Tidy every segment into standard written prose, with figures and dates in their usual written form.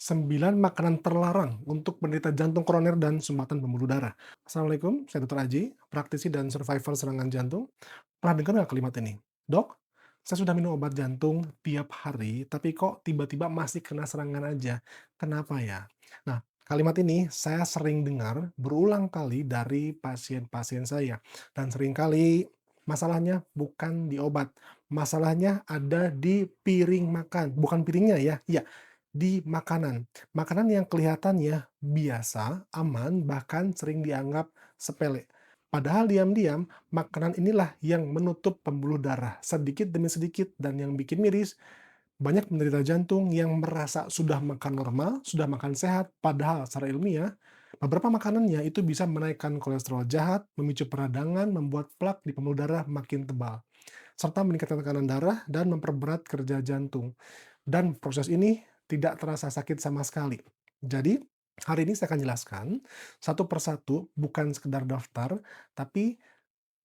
9 makanan terlarang untuk penderita jantung koroner dan sumbatan pembuluh darah. Assalamualaikum, saya Dr. Aji, praktisi dan survivor serangan jantung. Pernah dengar nggak kalimat ini? Dok, saya sudah minum obat jantung tiap hari, tapi kok tiba-tiba masih kena serangan aja. Kenapa ya? Nah, kalimat ini saya sering dengar berulang kali dari pasien-pasien saya. Dan sering kali masalahnya bukan di obat. Masalahnya ada di piring makan. Bukan piringnya ya, iya, di makanan. Makanan yang kelihatannya biasa, aman, bahkan sering dianggap sepele. Padahal diam-diam, makanan inilah yang menutup pembuluh darah sedikit demi sedikit, dan yang bikin miris, banyak penderita jantung yang merasa sudah makan normal, sudah makan sehat, padahal secara ilmiah, beberapa makanannya itu bisa menaikkan kolesterol jahat, memicu peradangan, membuat plak di pembuluh darah makin tebal, serta meningkatkan tekanan darah dan memperberat kerja jantung. Dan proses ini tidak terasa sakit sama sekali. Jadi, hari ini saya akan jelaskan satu persatu, bukan sekedar daftar, tapi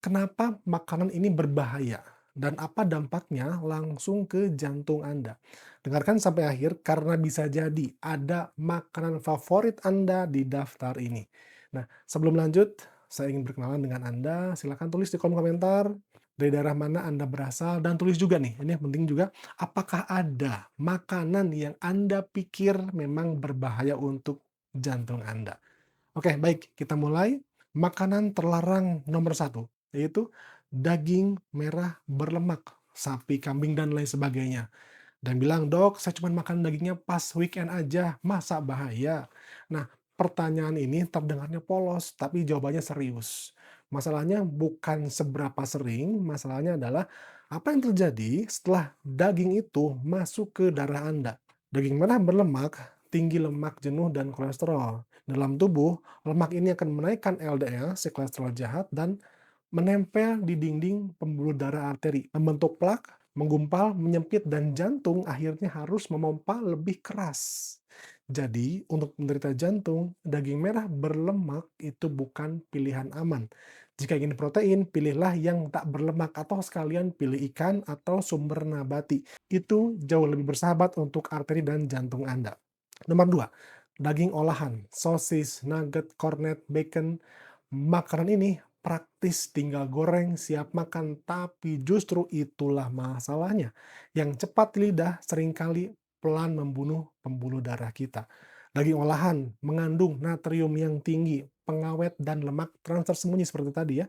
kenapa makanan ini berbahaya dan apa dampaknya langsung ke jantung Anda. Dengarkan sampai akhir karena bisa jadi ada makanan favorit Anda di daftar ini. Nah, sebelum lanjut, saya ingin berkenalan dengan Anda. Silakan tulis di kolom komentar dari daerah mana Anda berasal, dan tulis juga nih, ini yang penting juga, apakah ada makanan yang Anda pikir memang berbahaya untuk jantung Anda. Oke, baik, kita mulai. Makanan terlarang nomor satu, yaitu daging merah berlemak, sapi, kambing, dan lain sebagainya. Dan bilang, "Dok, saya cuma makan dagingnya pas weekend aja, masa bahaya?" Nah, pertanyaan ini terdengarnya polos, tapi jawabannya serius. Masalahnya bukan seberapa sering, masalahnya adalah apa yang terjadi setelah daging itu masuk ke darah Anda. Daging merah berlemak, tinggi lemak jenuh dan kolesterol. Dalam tubuh, lemak ini akan menaikkan LDL, si kolesterol jahat, dan menempel di dinding pembuluh darah arteri, membentuk plak, menggumpal, menyempit, dan jantung akhirnya harus memompa lebih keras. Jadi, untuk penderita jantung, daging merah berlemak itu bukan pilihan aman. Jika ingin protein, pilihlah yang tak berlemak atau sekalian pilih ikan atau sumber nabati. Itu jauh lebih bersahabat untuk arteri dan jantung Anda. Nomor 2, daging olahan, sosis, nugget, cornet, bacon. Makanan ini praktis, tinggal goreng, siap makan, tapi justru itulah masalahnya. Yang cepat di lidah seringkali pelan membunuh pembuluh darah kita. Daging olahan mengandung natrium yang tinggi, pengawet, dan lemak trans tersembunyi seperti tadi ya.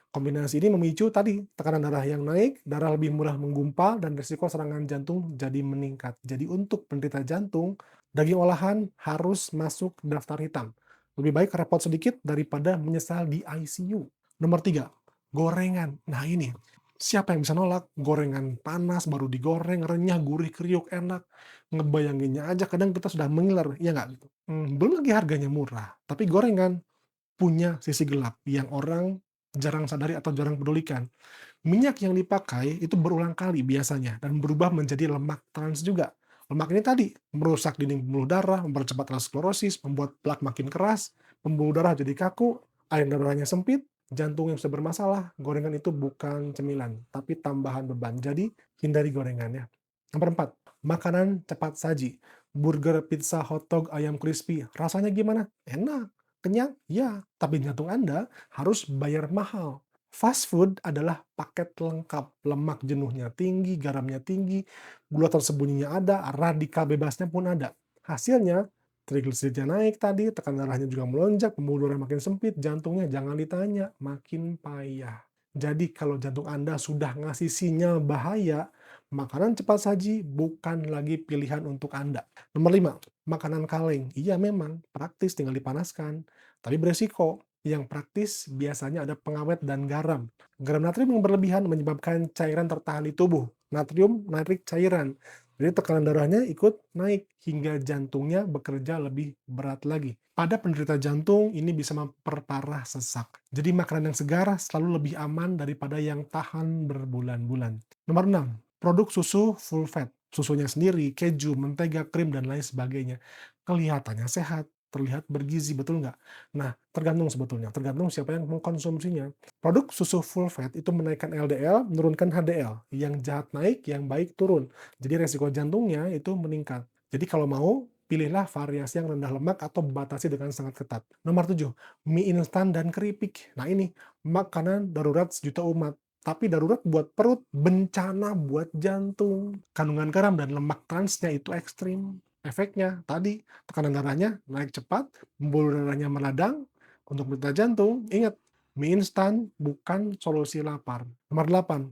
Kombinasi ini memicu tadi tekanan darah yang naik, darah lebih mudah menggumpal, dan risiko serangan jantung jadi meningkat. Jadi untuk penderita jantung, daging olahan harus masuk daftar hitam. Lebih baik repot sedikit daripada menyesal di ICU. Nomor 3, gorengan. Nah ini, siapa yang bisa nolak? Gorengan panas, baru digoreng, renyah, gurih, kriuk, enak. Ngebayanginnya aja kadang kita sudah mengiler, ya nggak gitu? Belum lagi harganya murah, tapi gorengan punya sisi gelap yang orang jarang sadari atau jarang pedulikan. Minyak yang dipakai itu berulang kali biasanya dan berubah menjadi lemak trans juga. Lemak ini tadi merusak dinding pembuluh darah, mempercepat aterosklerosis, membuat plak makin keras, pembuluh darah jadi kaku, air darahnya sempit, jantung yang sudah bermasalah. Gorengan itu bukan cemilan, tapi tambahan beban. Jadi hindari gorengannya. Nomor 4, makanan cepat saji. Burger, pizza, hotdog, ayam crispy. Rasanya gimana? Enak. Kenyang? Ya. Tapi jantung Anda harus bayar mahal. Fast food adalah paket lengkap, lemak jenuhnya tinggi, garamnya tinggi, gula tersembunyinya ada, radikal bebasnya pun ada. Hasilnya, trigliseridnya naik tadi, tekanan darahnya juga melonjak, pembuluh darah makin sempit, jantungnya jangan ditanya, makin payah. Jadi kalau jantung Anda sudah ngasih sinyal bahaya, makanan cepat saji bukan lagi pilihan untuk Anda. Nomor 5, makanan kaleng. Iya memang, praktis tinggal dipanaskan, tapi beresiko. Yang praktis biasanya ada pengawet dan garam. Garam natrium yang berlebihan menyebabkan cairan tertahan di tubuh. Natrium narik cairan. Jadi tekanan darahnya ikut naik hingga jantungnya bekerja lebih berat lagi. Pada penderita jantung, ini bisa memperparah sesak. Jadi makanan yang segar selalu lebih aman daripada yang tahan berbulan-bulan. Nomor 6, produk susu full fat. Susunya sendiri, keju, mentega, krim, dan lain sebagainya. Kelihatannya sehat, terlihat bergizi, betul nggak? Nah, tergantung sebetulnya, tergantung siapa yang mengkonsumsinya. Produk susu full fat itu menaikkan LDL, menurunkan HDL. Yang jahat naik, yang baik turun. Jadi resiko jantungnya itu meningkat. Jadi kalau mau, pilihlah variasi yang rendah lemak atau batasi dengan sangat ketat. Nomor 7, mie instan dan keripik. Nah ini, makanan darurat sejuta umat. Tapi darurat buat perut, bencana buat jantung. Kandungan garam dan lemak transnya itu ekstrim. Efeknya tadi, tekanan darahnya naik cepat, pembuluh darahnya meradang. Untuk penderita jantung, ingat, mie instan bukan solusi lapar. Nomor 8,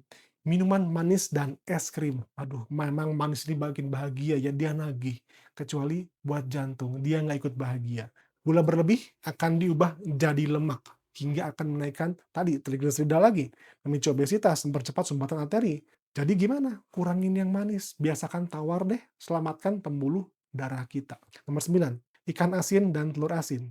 minuman manis dan es krim. Aduh, memang manis ini bikin bahagia ya, dia nagih. Kecuali buat jantung, dia nggak ikut bahagia. Gula berlebih akan diubah jadi lemak, hingga akan menaikkan tadi trigliserida lagi, memicu obesitas, mempercepat sumbatan arteri. Jadi gimana? Kurangin yang manis, biasakan tawar deh, selamatkan pembuluh darah kita. Nomor 9, ikan asin dan telur asin.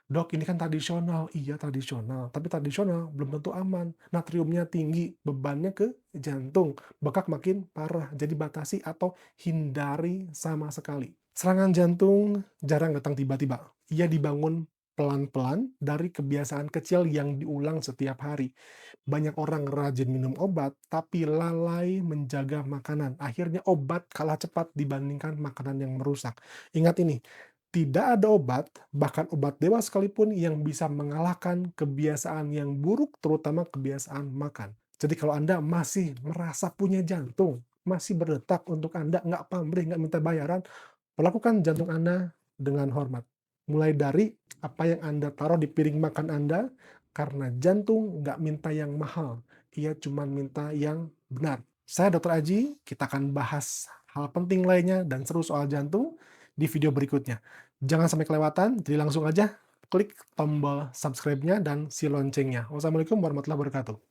Dok, ini kan tradisional. Iya tradisional, tapi tradisional belum tentu aman. Natriumnya tinggi, bebannya ke jantung, bekak makin parah. Jadi batasi atau hindari sama sekali. Serangan jantung jarang datang tiba-tiba. Ia dibangun pelan-pelan dari kebiasaan kecil yang diulang setiap hari. Banyak orang rajin minum obat, tapi lalai menjaga makanan. Akhirnya obat kalah cepat dibandingkan makanan yang merusak. Ingat ini, tidak ada obat, bahkan obat dewa sekalipun yang bisa mengalahkan kebiasaan yang buruk, terutama kebiasaan makan. Jadi kalau Anda masih merasa punya jantung, masih berdetak untuk Anda nggak pamrih, nggak minta bayaran, perlakukan jantung Anda dengan hormat. Mulai dari apa yang Anda taruh di piring makan Anda, karena jantung nggak minta yang mahal, ia cuma minta yang benar. Saya Dr. Aji, kita akan bahas hal penting lainnya dan seru soal jantung di video berikutnya. Jangan sampai kelewatan, jadi langsung aja klik tombol subscribe-nya dan si loncengnya. Wassalamualaikum warahmatullahi wabarakatuh.